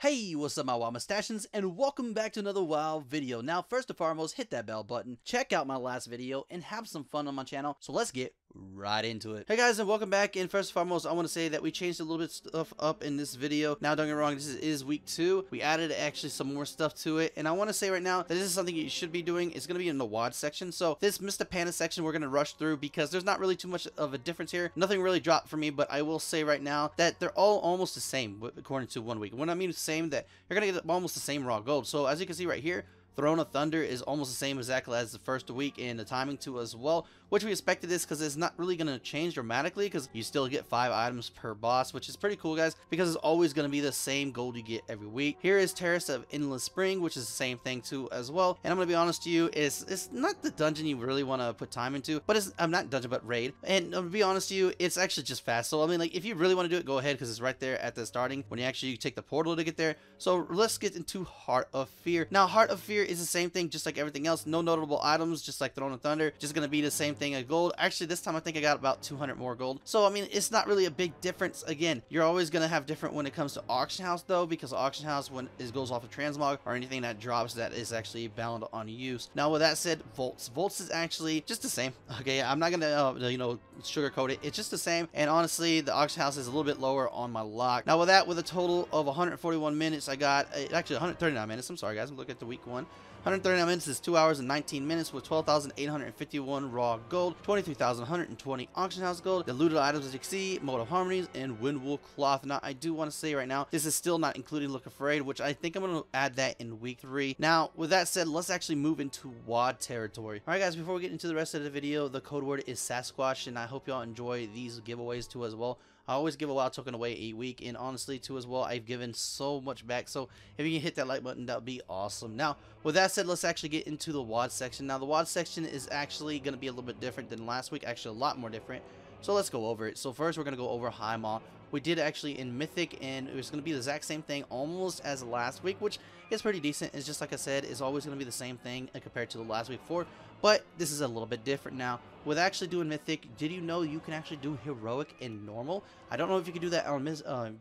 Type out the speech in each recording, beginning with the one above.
Hey, what's up my WoW mustachians, and welcome back to another WoW video. Now, first and foremost, hit that bell button, check out my last video, and have some fun on my channel. So let's get right into it. Hey guys, and welcome back. And first and foremost, I want to say that we changed a little bit stuff up in this video. Now, don't get me wrong, this is week 2. We added actually some more stuff to it, and I want to say right now that this is something you should be doing. It's going to be in the WoD section. So this Mr. Panda section, we're going to rush through because there's not really too much of a difference here. Nothing really dropped for me, but I will say right now that they're all almost the same according to 1 week. When I mean the same, that you're going to get almost the same raw gold. So as you can see right here, Throne of Thunder is almost the same exactly as the first week, and the timing too as well, which we expected this because it's not really going to change dramatically because you still get 5 items per boss, which is pretty cool, guys, because it's always going to be the same gold you get every week. Here is Terrace of Endless Spring, which is the same thing too as well. And I'm going to be honest to you, it's not the dungeon you really want to put time into, but I'm not dungeon, but raid. And to be honest to you, it's actually just fast. So I mean, like, if you really want to do it, go ahead, because it's right there at the starting when you actually take the portal to get there. So let's get into Heart of Fear. Now, Heart of Fear is the same thing, just like everything else. No notable items, just like Throne of Thunder. Just gonna be the same thing as gold. Actually, this time I think I got about 200 more gold. So I mean, it's not really a big difference. Again, you're always gonna have different when it comes to Auction House though, because Auction House, when it goes off of transmog or anything that drops, that is actually bound on use. Now with that said, Volts is actually just the same. Okay, I'm not gonna sugarcoat it. It's just the same. And honestly, the Auction House is a little bit lower on my lock. Now with that, with a total of 141 minutes, I got actually 139 minutes. I'm sorry guys, I'm looking at the week 1. 139 minutes is 2 hours and 19 minutes with 12,851 raw gold, 23,120 auction house gold. The looted items, as you can see, Mode of Harmonies and Windwool Cloth. Now, I do want to say right now, this is still not including Looking for Raid, which I think I'm going to add that in week 3. Now, with that said, let's actually move into WoD territory. Alright guys, before we get into the rest of the video, the code word is Sasquatch, and I hope y'all enjoy these giveaways too as well. I always give a WoW token away a week, and honestly too as well, I've given so much back. So if you can hit that like button, that would be awesome. Now with that said, let's actually get into the WoD section. Now the WoD section is actually going to be a little bit different than last week, actually a lot more different. So let's go over it. So first we're going to go over High Maw. We did actually in Mythic, and it was going to be the exact same thing almost as last week, which is pretty decent. It's just like I said, it's always going to be the same thing compared to the last week before, but this is a little bit different now. With actually doing Mythic, did you know you can actually do Heroic and Normal? I don't know if you can do that on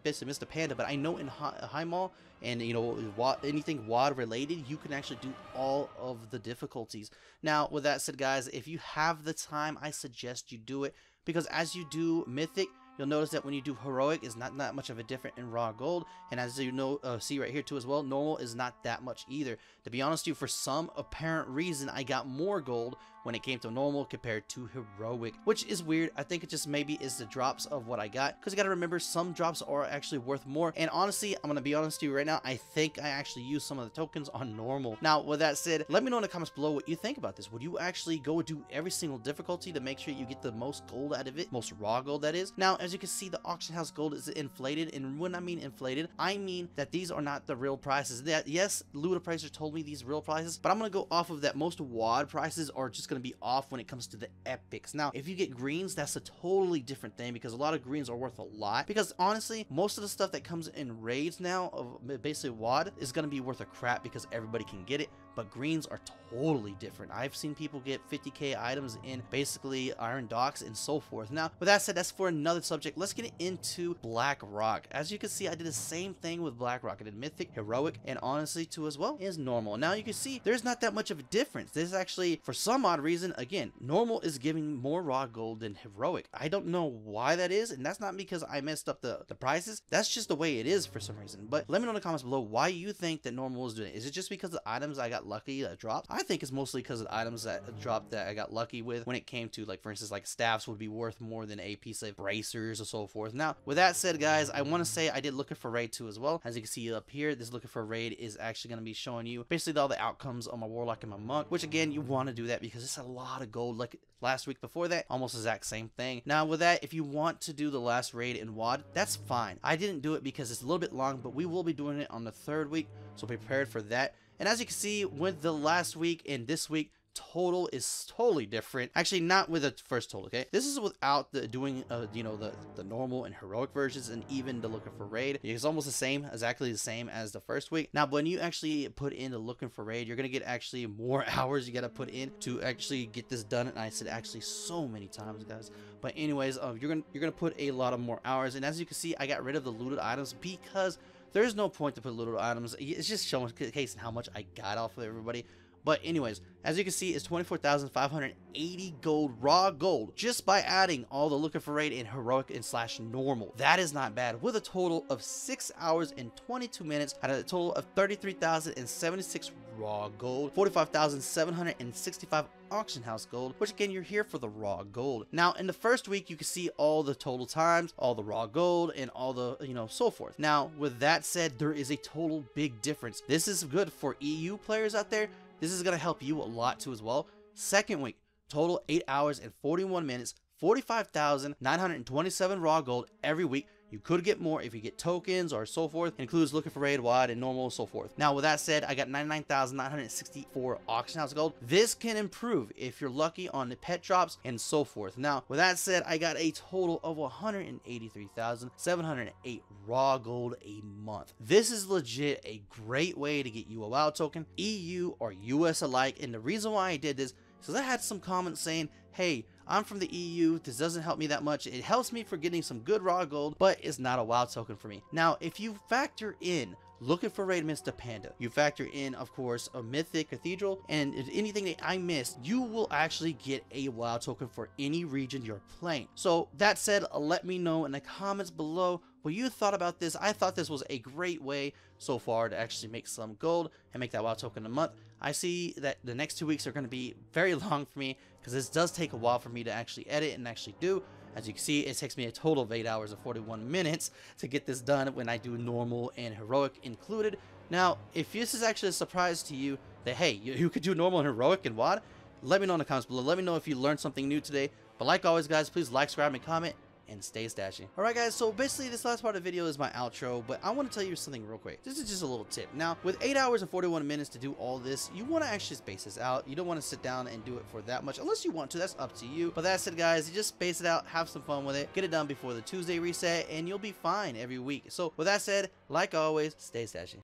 basically Mr. Panda, but I know in High Maw and anything WoD related, you can actually do all of the difficulties. Now with that said guys, if you have the time, I suggest you do it, because as you do Mythic, you'll notice that when you do Heroic, it's not that much of a different in raw gold, and as you know, see right here too as well, Normal is not that much either. To be honest with you, for some apparent reason, I got more gold when it came to Normal compared to Heroic, which is weird. I think it just maybe is the drops of what I got, because you gotta remember, some drops are actually worth more. And honestly, I'm gonna be honest with you right now, I think I actually used some of the tokens on Normal. Now with that said, let me know in the comments below what you think about this. Would you actually go do every single difficulty to make sure you get the most gold out of it, most raw gold that is? Now as you can see, the auction house gold is inflated, and when I mean inflated, I mean that these are not the real prices. That yes, Ludopricer told me these real prices, but I'm gonna go off of that most WoD prices are just gonna be off when it comes to the epics. Now if you get greens, that's a totally different thing, because a lot of greens are worth a lot, because honestly most of the stuff that comes in raids now of basically WoD is gonna be worth a crap because everybody can get it, but greens are totally different. I've seen people get 50k items in basically Iron Docks and so forth. Now with that said, that's for another subject. Let's get into Black Rock. As you can see, I did the same thing with Black Rock. I did Mythic, Heroic, and honestly too as well is Normal. Now you can see there's not that much of a difference. There's actually, for some odd reason, again, Normal is giving more raw gold than Heroic. I don't know why that is, and that's not because I messed up the prices. That's just the way it is for some reason. But let me know in the comments below why you think that Normal is doing it. Is it just because the items I got lucky that dropped? I think it's mostly because of the items that dropped that I got lucky with when it came to, like, for instance, like staffs would be worth more than a piece of bracers or so forth. Now with that said guys, I want to say I did Looking for Raid too as well. As you can see up here, this Looking for Raid is actually going to be showing you basically all the outcomes on my Warlock and my Monk, which again, you want to do that because it's a lot of gold. Like last week before that, almost the exact same thing. Now with that, if you want to do the last raid in WoD, that's fine. I didn't do it because it's a little bit long, but we will be doing it on the 3rd week, so be prepared for that. And as you can see, with the last week and this week, total is totally different. Actually, not with the first total, okay? This is without the doing the normal and heroic versions, and even the Looking for Raid. It's almost the same, exactly the same as the first week. Now when you actually put in the Looking for Raid, you're gonna get actually more hours you gotta put in to actually get this done. And I said actually so many times, guys, but anyways, you're gonna put a lot of more hours. And as you can see, I got rid of the looted items because there's no point to put little items. It's just showcasing how much I got off of everybody. But anyways, as you can see, it's 24,580 gold, raw gold, just by adding all the looking for raid and heroic and slash normal. That is not bad, with a total of 6 hours and 22 minutes out of a total of 33,076 raw gold, 45,765 auction house gold, which again, you're here for the raw gold. Now, in the first week, you can see all the total times, all the raw gold, and all the, so forth. Now, with that said, there is a total big difference. This is good for EU players out there. This is going to help you a lot too as well. Second week, total 8 hours and 41 minutes, 45,927 raw gold every week. You could get more if you get tokens or so forth. It includes looking for raid, wide, and normal, so forth. Now, with that said, I got 99,964 auction house gold. This can improve if you're lucky on the pet drops and so forth. Now, with that said, I got a total of 183,708 raw gold a month. This is legit a great way to get you a WoW token, EU or US alike. And the reason why I did this is because I had some comments saying, hey, I'm from the EU, this doesn't help me that much. It helps me for getting some good raw gold, but it's not a WoW token for me. Now, if you factor in looking for raid Mr. Panda, you factor in, of course, a mythic cathedral, and if anything that I missed, you will actually get a WoW token for any region you're playing. So that said, let me know in the comments below what you thought about this. I thought this was a great way so far to actually make some gold and make that WoW token a month. I see that the next 2 weeks are going to be very long for me because this does take a while for me to actually edit and actually do. As you can see, it takes me a total of 8 hours and 41 minutes to get this done when I do normal and heroic included. Now, if this is actually a surprise to you that, hey, you could do normal and heroic and WoD, let me know in the comments below. Let me know if you learned something new today. But like always, guys, please like, subscribe, and comment, and stay stashy. Alright guys, so basically this last part of the video is my outro, but I want to tell you something real quick. This is just a little tip. Now, with 8 hours and 41 minutes to do all this, you want to actually space this out. You don't want to sit down and do it for that much, unless you want to. That's up to you. But that said, guys, you just space it out, have some fun with it, get it done before the Tuesday reset, and you'll be fine every week. So with that said, like always, stay stashy.